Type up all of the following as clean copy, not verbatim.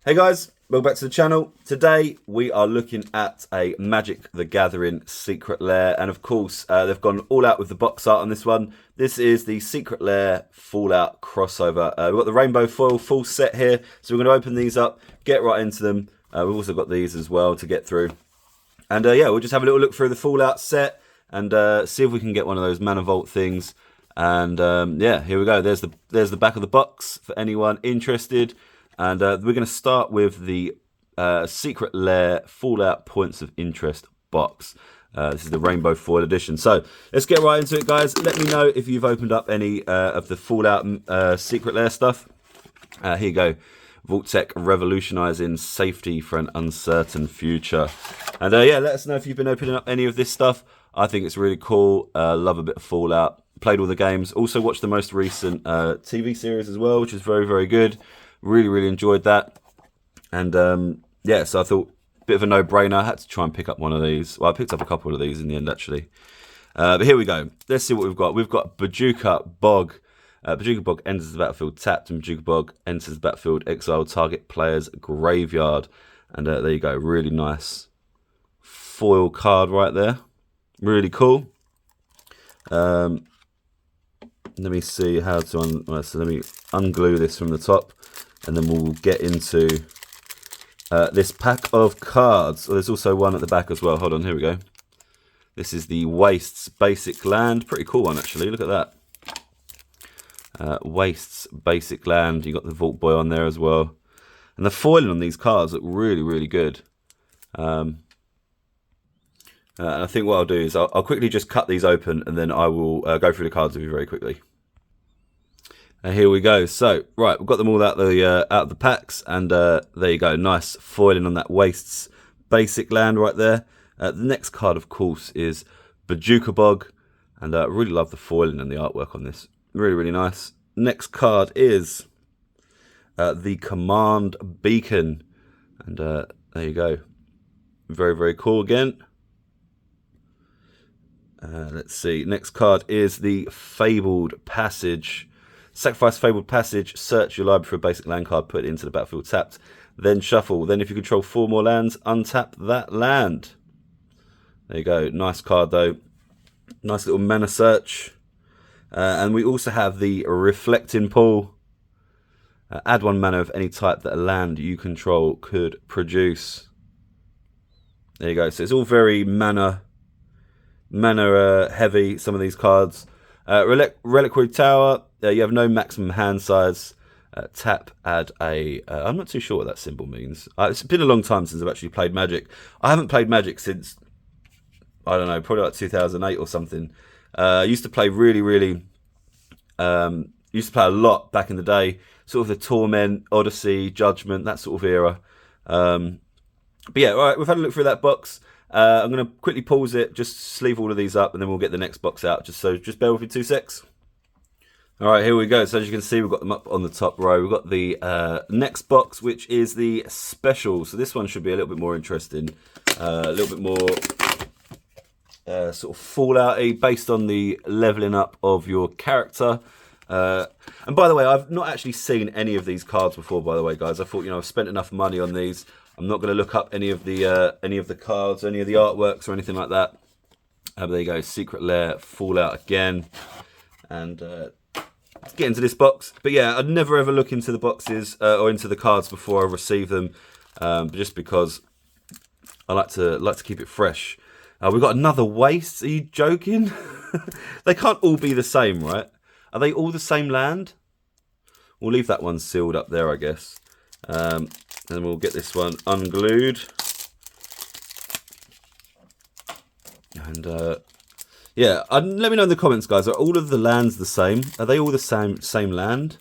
Hey guys, welcome back to the channel. Today we are looking at a Magic the Gathering Secret Lair, and of course they've gone all out with the box art on this one. This is the Secret Lair Fallout crossover. We've got the rainbow foil full set here, so we're going to open these up, get right into them. We've also got these as well to get through. And yeah, we'll just have a little look through the Fallout set and see if we can get one of those Mana Vault things. And yeah, here we go. There's the back of the box for anyone interested. And we're going to start with the Secret Lair Fallout Points of Interest box. This is the Rainbow Foil Edition. So let's get right into it, guys. Let me know if you've opened up any of the Fallout Secret Lair stuff. Here you go. Vault-Tec revolutionising safety for an uncertain future. And yeah, let us know if you've been opening up any of this stuff. I think it's really cool. Love a bit of Fallout. Played all the games. Also watched the most recent TV series as well, which is very, very good. Really enjoyed that. And yeah, so I thought a bit of a no-brainer. I had to try and pick up one of these. Well, I picked up a couple of these in the end, actually. But here we go. Let's see what we've got. We've got Bojuka Bog. Bojuka Bog enters the battlefield tapped, and Bojuka Bog enters the battlefield exiled target player's graveyard. And there you go. Really nice foil card right there. Really cool. Let me see how to so let me unglue this from the top, and then we'll get into this pack of cards. Oh, there's also one at the back as well. Hold on, here we go. This is the Wastes Basic Land. Pretty cool one, actually. Look at that. Wastes Basic Land. You got the Vault Boy on there as well. And the foiling on these cards look really good. And I think what I'll do is I'll quickly just cut these open, and then I will go through the cards with you very quickly. And here we go. So, right, we've got them all out the packs, and there you go. Nice foiling on that Wastes Basic Land right there. The next card, of course, is Bojuka Bog, and I really love the foiling and the artwork on this. Really nice. Next card is the Command Beacon, and there you go. Very cool again. Let's see. Next card is the Fabled Passage. Sacrifice Fabled Passage. Search your library for a basic land card. Put it into the battlefield tapped. Then shuffle. Then if you control 4 more lands, untap that land. There you go. Nice card though. Nice little mana search. And we also have the Reflecting Pool. Add 1 mana of any type that a land you control could produce. There you go. So it's all very mana heavy, some of these cards. Reliquary Tower, you have no maximum hand size. Tap, add a... I'm not too sure what that symbol means. It's been a long time since I've actually played Magic. I haven't played Magic since, I don't know, probably like 2008 or something. I used to play used to play a lot back in the day. Sort of the Torment, Odyssey, Judgment, that sort of era. But yeah, all right, we've had a look through that box. I'm going to quickly pause it, just sleeve all of these up, and then we'll get the next box out. Just bear with me 2 secs. All right, here we go. So as you can see, we've got them up on the top row. We've got the next box, which is the special. So this one should be a little bit more interesting, a little bit more sort of Fallout-y, based on the leveling up of your character. And by the way, I've not actually seen any of these cards before, by the way, guys. I thought, I've spent enough money on these. I'm not going to look up any of the cards, any of the artworks or anything like that. But there you go, Secret Lair Fallout again. And let's get into this box. But yeah, I'd never ever look into the boxes or into the cards before I receive them, just because I like to keep it fresh. We've got another Waste. Are you joking? They can't all be the same, right? Are they all the same land? We'll leave that one sealed up there, I guess. And we'll get this one unglued. And yeah, let me know in the comments, guys. Are all of the lands the same? Are they all the same land?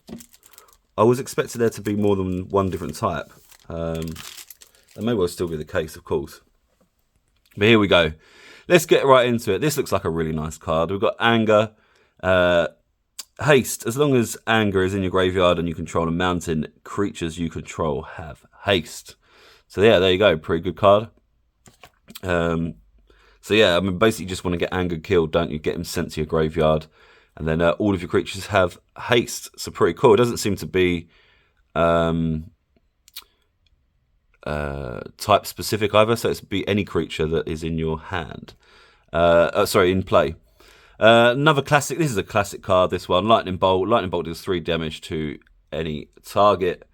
I was expecting there to be more than one different type. That may well still be the case, of course. But here we go. Let's get right into it. This looks like a really nice card. We've got Anger. Haste. As long as Anger is in your graveyard and you control a mountain, creatures you control have haste. So yeah, there you go. Pretty good card. So yeah, I mean, basically you just want to get Anger killed, don't you? Get him sent to your graveyard. And then all of your creatures have haste. So pretty cool. It doesn't seem to be type specific either, so it's be any creature that is in your hand. Sorry, in play. Another classic. This is a classic card. This one, Lightning Bolt. Lightning Bolt does 3 damage to any target,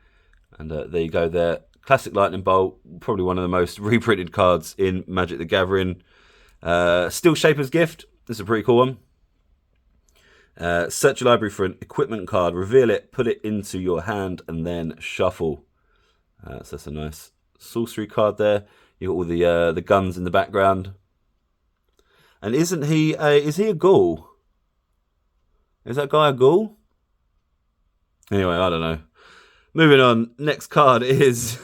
and there you go. There, classic Lightning Bolt. Probably one of the most reprinted cards in Magic the Gathering. Steel Shaper's Gift. This is a pretty cool one. Search your library for an equipment card. Reveal it. Put it into your hand, and then shuffle. So that's a nice sorcery card there. You got all the guns in the background. And isn't he is he a ghoul? Is that guy a ghoul? Anyway, I don't know. Moving on. Next card is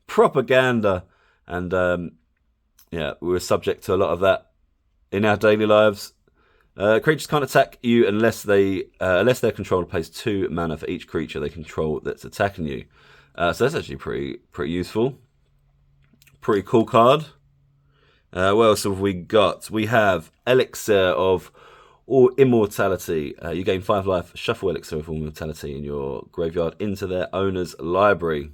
Propaganda. And yeah, we're subject to a lot of that in our daily lives. Creatures can't attack you unless their controller pays 2 mana for each creature they control that's attacking you. So that's actually pretty useful. Pretty cool card. What else have we got? We have Elixir of Immortality. You gain 5 life. Shuffle Elixir of Immortality in your graveyard into their owner's library.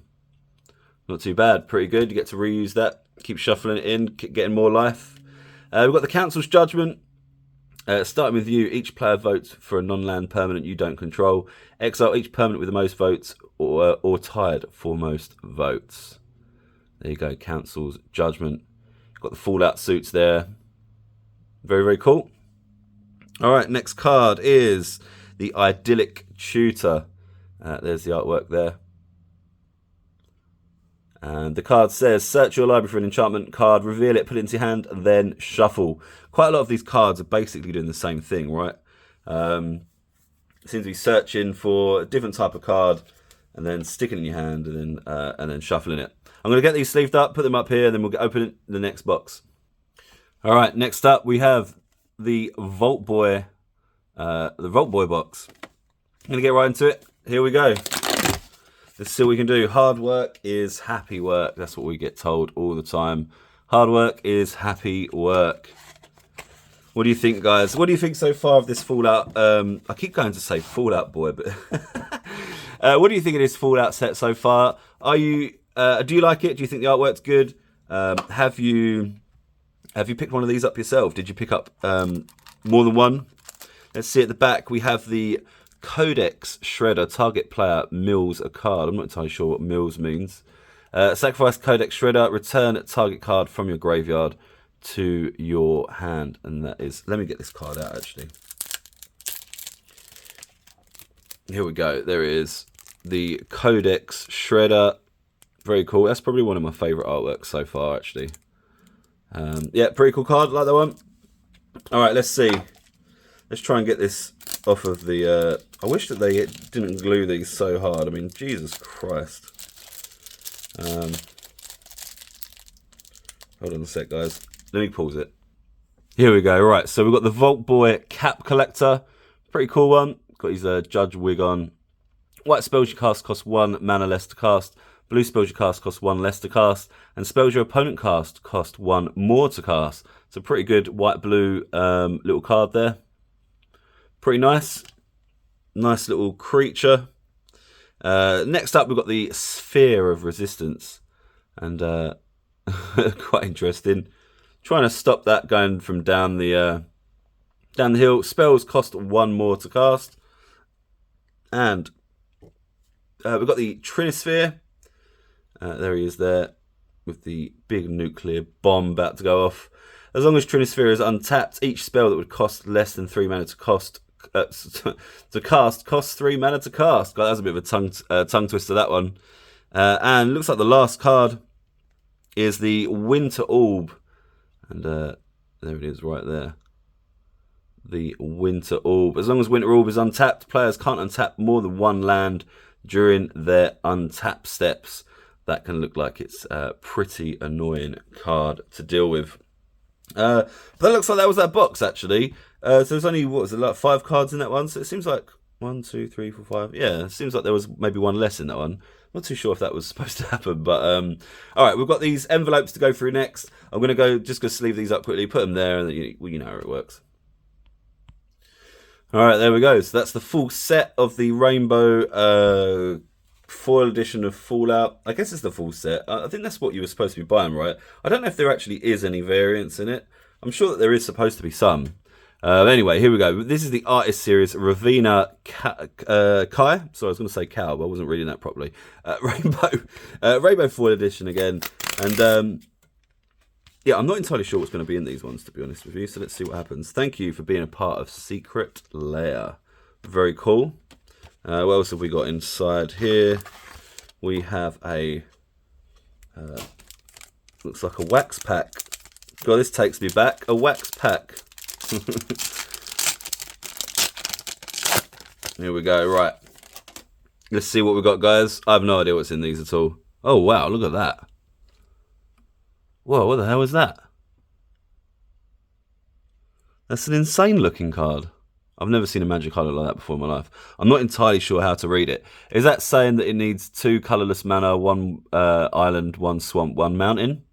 Not too bad. Pretty good. You get to reuse that. Keep shuffling it in. Keep getting more life. We've got the Council's Judgment. Starting with you, each player votes for a non-land permanent you don't control. Exile each permanent with the most votes or tied for most votes. There you go, Council's Judgment. Got the Fallout suits there. Very, very cool. All right, next card is the Idyllic Tutor. There's the artwork there. And the card says, search your library for an enchantment card, reveal it, put it into your hand, and then shuffle. Quite a lot of these cards are basically doing the same thing, right? Seems to be searching for a different type of card, and then sticking it in your hand, and then shuffling it. I'm going to get these sleeved up, put them up here, and then we'll open it in the next box. All right, next up we have the Vault Boy box. I'm going to get right into it. Here we go. Let's see what we can do. Hard work is happy work. That's what we get told all the time. Hard work is happy work. What do you think, guys? What do you think so far of this Fallout? I keep going to say Fallout Boy, but what do you think of this Fallout set so far? Do you like it? Do you think the artwork's good? Have you picked one of these up yourself? Did you pick up more than one? Let's see at the back. We have the Codex Shredder. Target player mills a card. I'm not entirely sure what mills means. Sacrifice Codex Shredder. Return target card from your graveyard to your hand. And that is... Let me get this card out, actually. Here we go. There it is. The Codex Shredder. Very cool. That's probably one of my favourite artworks so far, actually. Yeah, pretty cool card. Like that one. All right, let's see. Let's try and get this off of the... I wish that they didn't glue these so hard. I mean, Jesus Christ. Hold on a sec, guys. Let me pause it. Here we go. Right, so we've got the Vault Boy Cap Collector. Pretty cool one. Got his Judge wig on. White spells you cast cost 1 mana less to cast. Blue spells you cast cost 1 less to cast. And spells your opponent cast cost 1 more to cast. It's a pretty good white-blue little card there. Pretty nice. Nice little creature. Next up, we've got the Sphere of Resistance. And quite interesting. Trying to stop that going from down the hill. Spells cost 1 more to cast. And we've got the Trinisphere. There he is there. With the big nuclear bomb about to go off. As long as Trinisphere is untapped, each spell that would cost less than 3 mana to cast costs 3 mana to cast. God, that was a bit of a tongue twister, that one. And looks like the last card is the Winter Orb. And there it is right there. The Winter Orb. As long as Winter Orb is untapped, players can't untap more than 1 land during their untap steps. That can look like it's a pretty annoying card to deal with. But that looks like that was that box, actually. So there's only, what was it, like 5 cards in that one? So it seems like 1, 2, 3, 4, 5. Yeah, it seems like there was maybe 1 less in that one. Not too sure if that was supposed to happen, but all right, we've got these envelopes to go through next. I'm going to just go sleeve these up quickly, put them there, and you know how it works. All right, there we go. So that's the full set of the Rainbow foil edition of Fallout. I guess it's the full set. I think that's what you were supposed to be buying, right? I don't know if there actually is any variants in it. I'm sure that there is supposed to be some. Anyway, here we go. This is the artist series Ravina Kai. Sorry, I was going to say cow, but I wasn't reading that properly. Rainbow foil edition again. And yeah, I'm not entirely sure what's going to be in these ones, to be honest with you. So let's see what happens. Thank you for being a part of Secret Lair. Very cool. What else have we got inside here? We have a looks like a wax pack. God, this takes me back. A wax pack. Here we go. Right. Let's see what we got, guys. I have no idea what's in these at all. Oh, wow. Look at that. Whoa, what the hell is that? That's an insane looking card. I've never seen a magic card like that before in my life. I'm not entirely sure how to read it. Is that saying that it needs 2 colourless mana, 1 island, 1 swamp, 1 mountain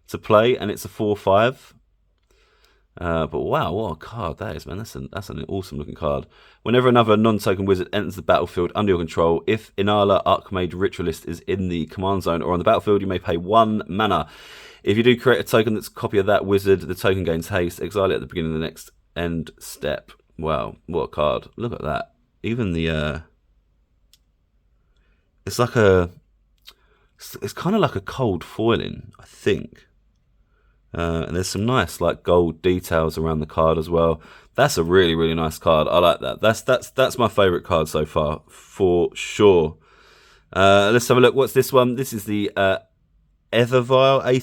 to play, and it's a 4/5? But wow, what a card that is, man. That's an awesome looking card. Whenever another non-token wizard enters the battlefield under your control, if Inala Archmage Ritualist is in the command zone or on the battlefield, you may pay 1 mana. If you do create a token that's a copy of that wizard, the token gains haste. Exile it at the beginning of the next end step. Wow, what a card. Look at that. Even the... It's like a... It's kind of like a cold foiling, I think. And there's some nice like gold details around the card as well. That's a really, really nice card. I like that. That's my favourite card so far, for sure. Let's have a look. What's this one? This is the Aether Vial. I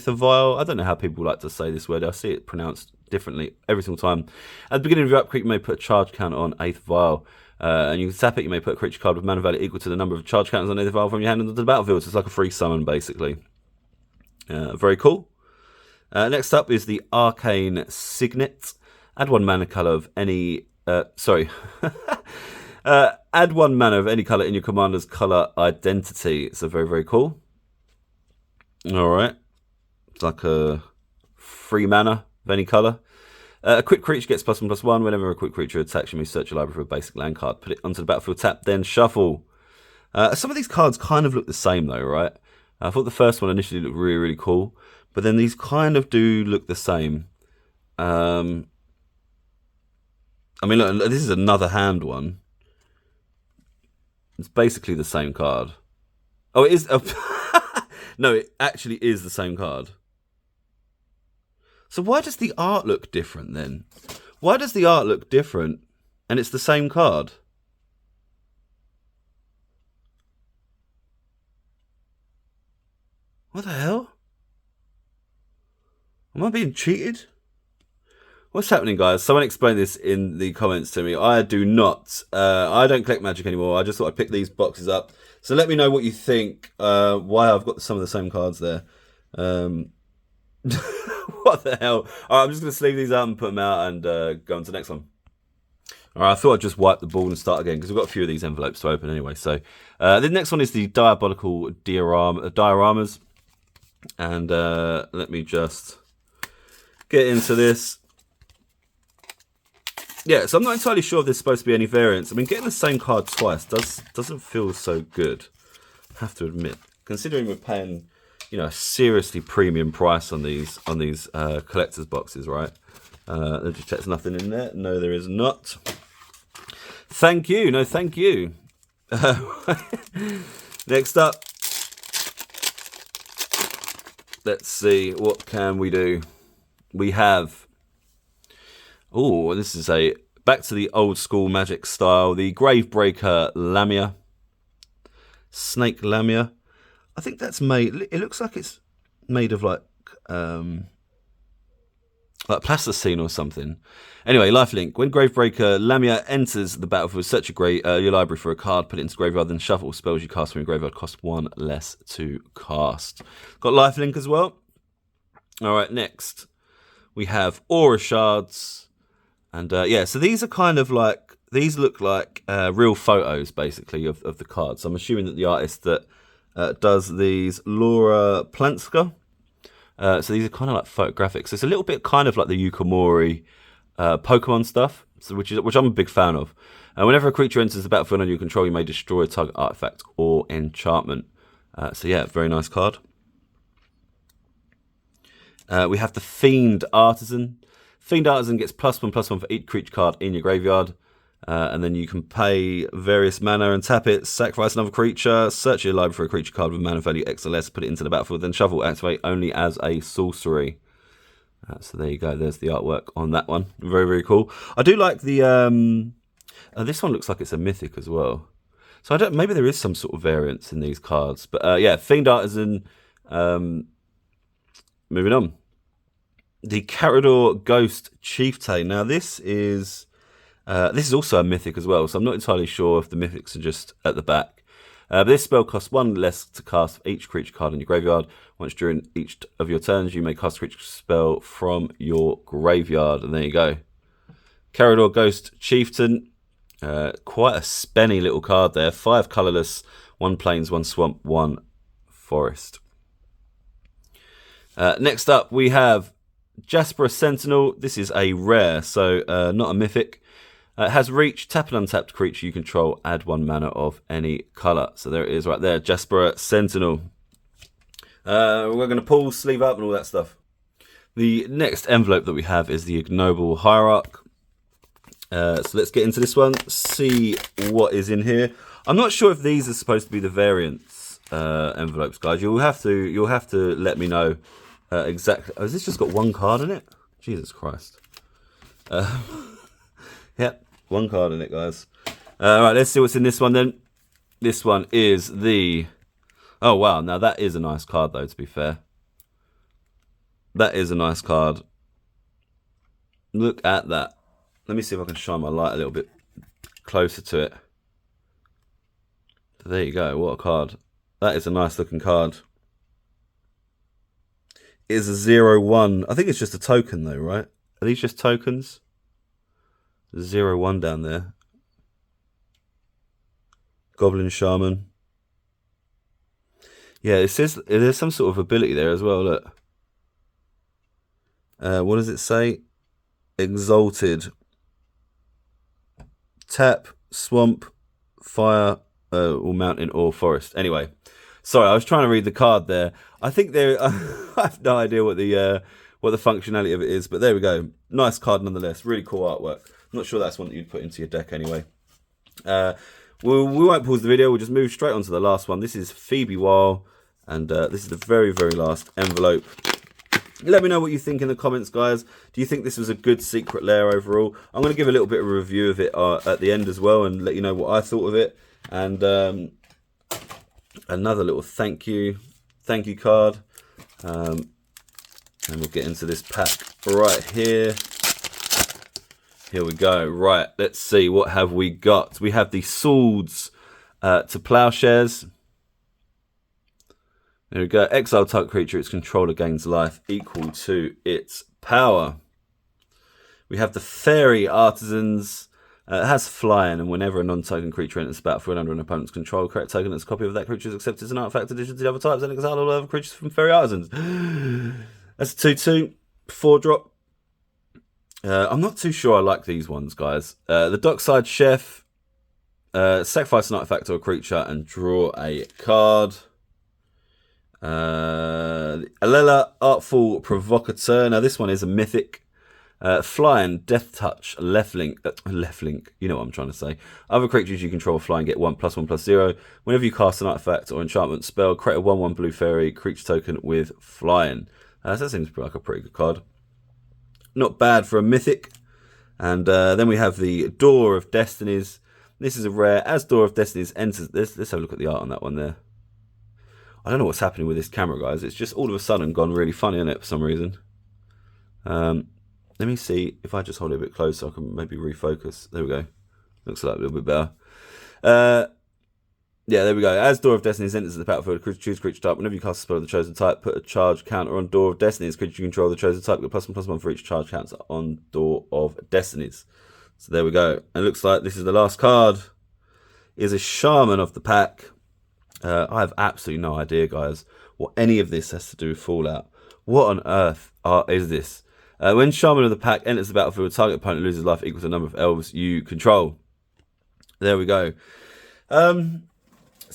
don't know how people like to say this word. I see it pronounced differently every single time. At the beginning of your upkeep, you may put a charge counter on Aether Vial. And you can tap it. You may put a creature card with mana value equal to the number of charge counters on Aether Vial from your hand into the battlefield. So it's like a free summon, basically. Very cool. Next up is the Arcane Signet. Add 1 mana color of any... add 1 mana of any color in your commander's color identity. So very, very cool. Alright. It's like a 3 mana of any color. A quick creature gets +1/+1. Whenever a quick creature attacks, you may search your library for a basic land card. Put it onto the battlefield, tap, then shuffle. Some of these cards kind of look the same though, right? I thought the first one initially looked really, really cool. But then these kind of do look the same. I mean, look, this is another hand one. It's basically the same card. Oh, it is. No, it actually is the same card. So why does the art look different then? Why does the art look different and it's the same card? What the hell? Am I being cheated? What's happening, guys? Someone explain this in the comments to me. I do not. I don't collect Magic anymore. I just thought I'd pick these boxes up. So let me know what you think. Why I've got some of the same cards there. What the hell? All right, I'm just going to sleeve these out and put them out and go on to the next one. All right, I thought I'd just wipe the ball and start again because we've got a few of these envelopes to open anyway. So the next one is the Diabolical Dioramas. And let me just... get into this. Yeah, so I'm not entirely sure if there's supposed to be any variants. I mean, getting the same card twice doesn't feel so good, I have to admit. Considering we're paying, you know, a seriously premium price on these collector's boxes, right? Let's just check there's nothing in there. No, there is not. Thank you. No, thank you. Next up. Let's see, what can we do? We have, oh, this is a, back to the old school Magic style, the Gravebreaker Lamia. Snake Lamia. I think that's made, it looks like it's made of like plasticine or something. Anyway, lifelink. When Gravebreaker Lamia enters the battlefield, search your library for a card, put it into graveyard, then shuffle. Spells you cast from your graveyard cost 1 less to cast. Got lifelink as well. Alright, next. We have Aura Shards. And yeah, so these are kind of like, these look like real photos, basically, of the cards. So I'm assuming that the artist that does these, Laura Planska. So these are kind of like photographics. It's a little bit kind of like the Yukamori Pokemon stuff, so which I'm a big fan of. Whenever a creature enters the battlefield under your control, you may destroy a target artifact or enchantment. So yeah, very nice card. We have the Fiend Artisan. Fiend Artisan gets +1/+1 for each creature card in your graveyard. And then you can pay various mana and tap it, sacrifice another creature, search your library for a creature card with mana value X or less, put it into the battlefield, then shuffle, activate only as a sorcery. So there you go, there's the artwork on that one. Very, very cool. I do like the... this one looks like it's a mythic as well. So I don't. Maybe there is some sort of variance in these cards. But yeah, Fiend Artisan. Moving on. The Carador Ghost Chieftain. Now this is also a mythic as well. So I'm not entirely sure if the mythics are just at the back. But this spell costs 1 less to cast for each creature card in your graveyard. Once during each of your turns, you may cast a creature spell from your graveyard. And there you go. Carador Ghost Chieftain. Quite a spenny little card there. 5 colourless, 1 plains, 1 swamp, 1 forest. Next up we have Jasper Sentinel. This is a rare, so not a mythic. It has reach, tap an untapped creature you control, add 1 mana of any colour. So there it is right there, Jasper Sentinel. We're going to pull, sleeve up and all that stuff. The next envelope that we have is the Ignoble Hierarch. So let's get into this one, see what is in here. I'm not sure if these are supposed to be the variants envelopes, guys. You'll have to let me know exactly. Oh, has this just got 1 card in it? Jesus Christ. Yep, 1 card in it, guys. Right, let's see what's in this one then. This one is the... Oh, wow. Now, that is a nice card, though, to be fair. That is a nice card. Look at that. Let me see if I can shine my light a little bit closer to it. There you go. What a card. That is a nice looking card. It is a 0/1. I think it's just a token, though, right? Are these just tokens? 0/1 down there. Goblin Shaman. Yeah, it says there's some sort of ability there as well. Look. What does it say? Exalted. Tap, swamp, fire, or mountain or forest. Anyway, sorry, I was trying to read the card there. I think there. I have no idea what the functionality of it is, but there we go. Nice card nonetheless. Really cool artwork. I'm not sure that's one that you'd put into your deck anyway. We won't pause the video. We'll just move straight on to the last one. This is S.P.E.C.I.A.L, and this is the very, very last envelope. Let me know what you think in the comments, guys. Do you think this was a good Secret Lair overall? I'm going to give a little bit of a review of it at the end as well and let you know what I thought of it. And another little thank you card. And we'll get into this pack right here. Here we go. Right, let's see. What have we got? We have the Swords to Plowshares. There we go. Exile target creature, its controller gains life equal to its power. We have the Fairy Artisans. It has flying, and whenever a non-token creature enters the battlefield under an opponent's control, create a token that's a copy of that creature is accepted as an artifact addition to the other types and exile all other creatures from Fairy Artisans. That's a 2/2, 4-drop. I'm not too sure I like these ones, guys. The Dockside Chef. Sacrifice an artifact or a creature and draw a card. Alela, Artful Provocateur. Now this one is a mythic. Flying, Death Touch, left link, you know what I'm trying to say. Other creatures you control flying get 1+1/+0. Whenever you cast an artifact or enchantment spell, create a 1/1 blue fairy creature token with flying. So that seems like a pretty good card. Not bad for a mythic. And then we have the Door of Destinies. This is a rare. As Door of Destinies enters, let's have a look at the art on that one there. I don't know what's happening with this camera, guys. It's just all of a sudden gone really funny on it for some reason. Let me see if I just hold it a bit closer, I can maybe refocus. There we go. Looks like a little bit better. Yeah, there we go. As Door of Destinies enters the battlefield, choose creature type. Whenever you cast a spell of the chosen type, put a charge counter on Door of Destinies. Creature you control the chosen type, get +1/+1 for each charge counter on Door of Destinies. So there we go. And it looks like this is the last card. Is a Shaman of the pack. I have absolutely no idea, guys, what any of this has to do with Fallout. What on earth is this? When Shaman of the pack enters the battlefield, target opponent loses life equal to the number of elves you control. There we go. So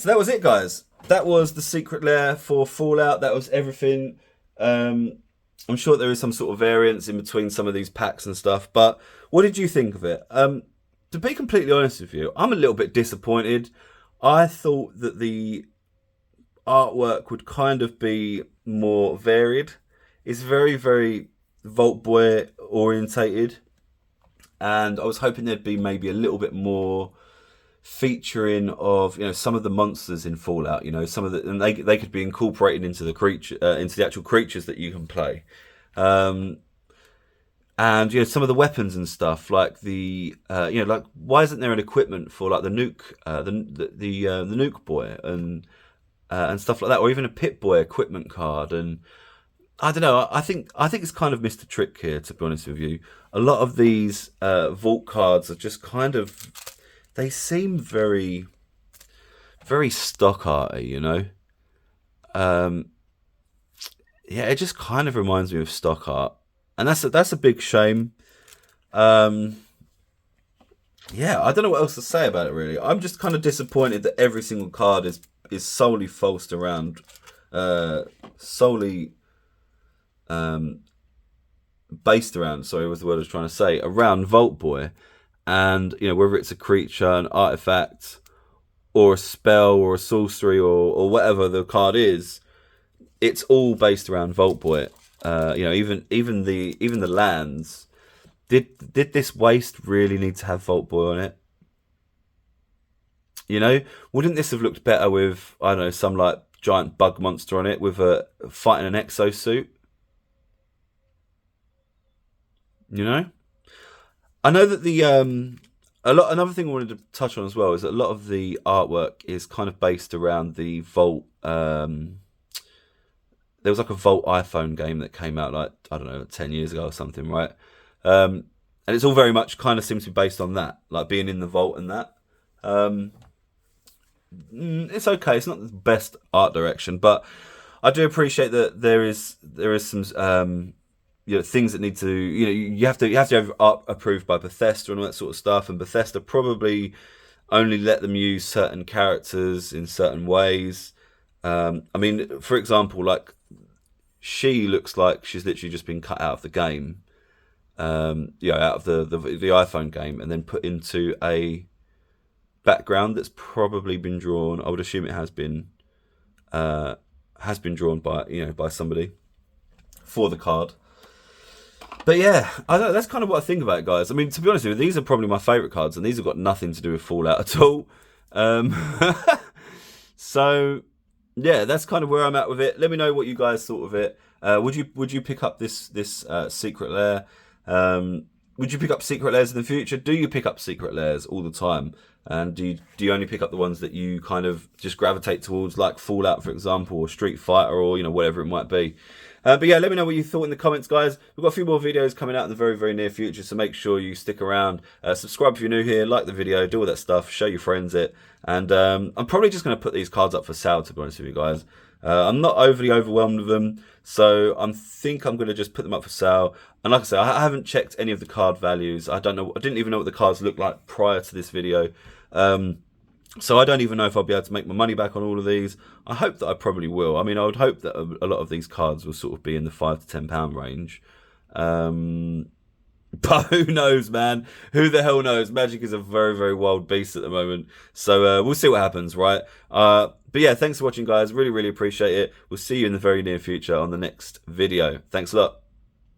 that was it, guys. That was the secret lair for Fallout. That was everything. I'm sure there is some sort of variance in between some of these packs and stuff. But what did you think of it? To be completely honest with you, I'm a little bit disappointed. I thought that the artwork would kind of be more varied. It's very, very Vault Boy orientated, and I was hoping there'd be maybe a little bit more featuring of some of the monsters in Fallout. Some of the, and they could be incorporated into the creature, into the actual creatures that you can play. And some of the weapons and stuff, like the like, why isn't there an equipment for like the nuke, the nuke boy and stuff like that, or even a Pit Boy equipment card? And I don't know. I think it's kind of missed a trick here, to be honest with you. A lot of these vault cards are just kind of, they seem very, very stock arty, Yeah, it just kind of reminds me of stock art, and that's a big shame. Yeah, I don't know what else to say about it, really. I'm just kind of disappointed that every single card is solely falsed around, solely based around, sorry, was the word I was trying to say, around Vault Boy. And whether it's a creature, an artifact, or a spell, or a sorcery, or whatever the card is, it's all based around Vault Boy. Even the lands. Did this waste really need to have Vault Boy on it? Wouldn't this have looked better with, I don't know, some like giant bug monster on it with a fighting an exosuit? I know that the another thing I wanted to touch on as well is that a lot of the artwork is kind of based around the Vault. There was like a Vault iPhone game that came out, like, I don't know, 10 years ago or something, right? And it's all very much kind of seems to be based on that, like being in the Vault and that. It's okay. It's not the best art direction, but I do appreciate that there is some things that need to, you have to have art approved by Bethesda and all that sort of stuff, and Bethesda probably only let them use certain characters in certain ways. I mean, for example, like, she looks like she's literally just been cut out of the game, out of the iPhone game, and then put into a background that's probably been drawn. I would assume it has been drawn by somebody for the card. But yeah, I don't know, that's kind of what I think about it, guys. I mean, to be honest with you, these are probably my favourite cards, and these have got nothing to do with Fallout at all. So yeah, that's kind of where I'm at with it. Let me know what you guys thought of it. Would you pick up this secret lair? Would you pick up secret lairs in the future? Do you pick up secret lairs all the time? And do you only pick up the ones that you kind of just gravitate towards, like Fallout, for example, or Street Fighter, or whatever it might be? But yeah, let me know what you thought in the comments, guys. We've got a few more videos coming out in the very, very near future, so make sure you stick around. Subscribe if you're new here, like the video, do all that stuff, show your friends it. And I'm probably just going to put these cards up for sale, to be honest with you guys. I'm not overly overwhelmed with them, so I think I'm going to just put them up for sale. And like I said, I haven't checked any of the card values. I didn't even know what the cards looked like prior to this video. So I don't even know if I'll be able to make my money back on all of these. I hope that I probably will. I mean, I would hope that a lot of these cards will sort of be in the £5 to £10 range. But who knows, man? Who the hell knows? Magic is a very, very wild beast at the moment. So we'll see what happens, right? But yeah, thanks for watching, guys. Really, really appreciate it. We'll see you in the very near future on the next video. Thanks a lot.